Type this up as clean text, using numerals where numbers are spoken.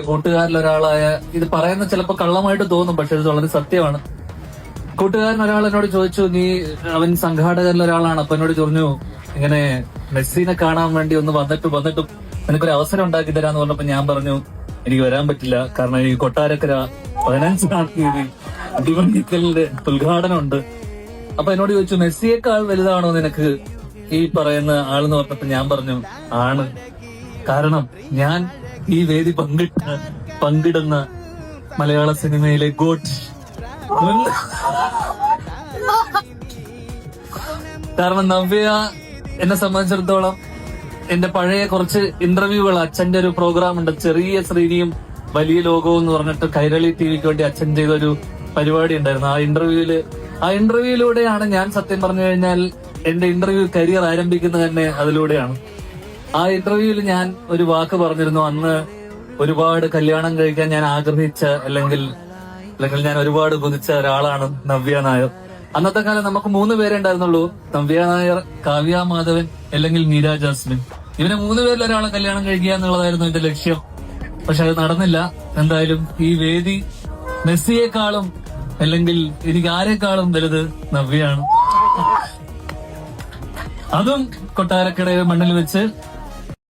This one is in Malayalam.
കൂട്ടുകാരിലൊരാളായ, ഇത് പറയുന്ന ചിലപ്പോ കള്ളമായിട്ട് തോന്നും, പക്ഷെ ഇത് വളരെ സത്യമാണ്. കൂട്ടുകാരൻ ഒരാൾ എന്നോട് ചോദിച്ചു, അവൻ സംഘാടകരിലൊരാളാണ്, അപ്പൊ എന്നോട് പറഞ്ഞു ഇങ്ങനെ മെസ്സിനെ കാണാൻ വേണ്ടി ഒന്ന് വന്നിട്ടും നിനക്കൊരു അവസരം ഉണ്ടാക്കി തരാന്ന് പറഞ്ഞപ്പോ ഞാൻ പറഞ്ഞു എനിക്ക് വരാൻ പറ്റില്ല, കാരണം ഈ കൊട്ടാരക്കര 15-ാം തീയതി അടിമണിക്കലിന്റെ ഉദ്ഘാടനം ഉണ്ട്. അപ്പൊ എന്നോട് ചോദിച്ചു മെസ്സിയേക്കാൾ വലുതാണോ നിനക്ക് ഈ പറയുന്ന ആളെന്ന് പറഞ്ഞപ്പോ ഞാൻ പറഞ്ഞു ആണ്, കാരണം ഞാൻ ഈ വേദി പങ്കിടുന്ന മലയാള സിനിമയിലെ ഗോട്ട്. കാരണം നവ്യ എന്നെ സംബന്ധിച്ചിടത്തോളം എന്റെ പഴയ കുറച്ച് ഇന്റർവ്യൂകൾ, അച്ഛന്റെ ഒരു പ്രോഗ്രാം ഉണ്ട്, ചെറിയ ശ്രീനിയും വലിയ ലോകവും എന്ന് പറഞ്ഞിട്ട് കൈരളി ടിവിക്ക് വേണ്ടി അച്ഛൻ ചെയ്തൊരു പരിപാടി ഉണ്ടായിരുന്നു. ആ ഇന്റർവ്യൂയിലൂടെയാണ് ഞാൻ സത്യം പറഞ്ഞു കഴിഞ്ഞാൽ എന്റെ ഇന്റർവ്യൂ കരിയർ ആരംഭിക്കുന്നത് തന്നെ അതിലൂടെയാണ്. ആ ഇന്റർവ്യൂവിൽ ഞാൻ ഒരു വാക്ക് പറഞ്ഞിരുന്നു, അന്ന് ഒരുപാട് കല്യാണം കഴിക്കാൻ ഞാൻ ആഗ്രഹിച്ച അല്ലെങ്കിൽ ഞാൻ ഒരുപാട് കൊതിച്ച ഒരാളാണ് നവ്യ നായർ. അന്നത്തെ കാലം നമുക്ക് 3 പേരെ ഉണ്ടായിരുന്നുള്ളൂ, നവ്യ നായർ, കാവ്യ മാധവൻ അല്ലെങ്കിൽ മീര ജാസ്മിൻ. ഇവരെ 3 പേരിൽ ഒരാളെ കല്യാണം കഴിക്കുക എന്നുള്ളതായിരുന്നു എന്റെ ലക്ഷ്യം. പക്ഷെ അത് നടന്നില്ല. എന്തായാലും ഈ വേദി മെസ്സിയെക്കാളും അല്ലെങ്കിൽ എനിക്ക് ആരെക്കാളും വലുത് നവ്യയാണ്. അതും കൊട്ടാരക്കടയുടെ മണ്ണിൽ വെച്ച്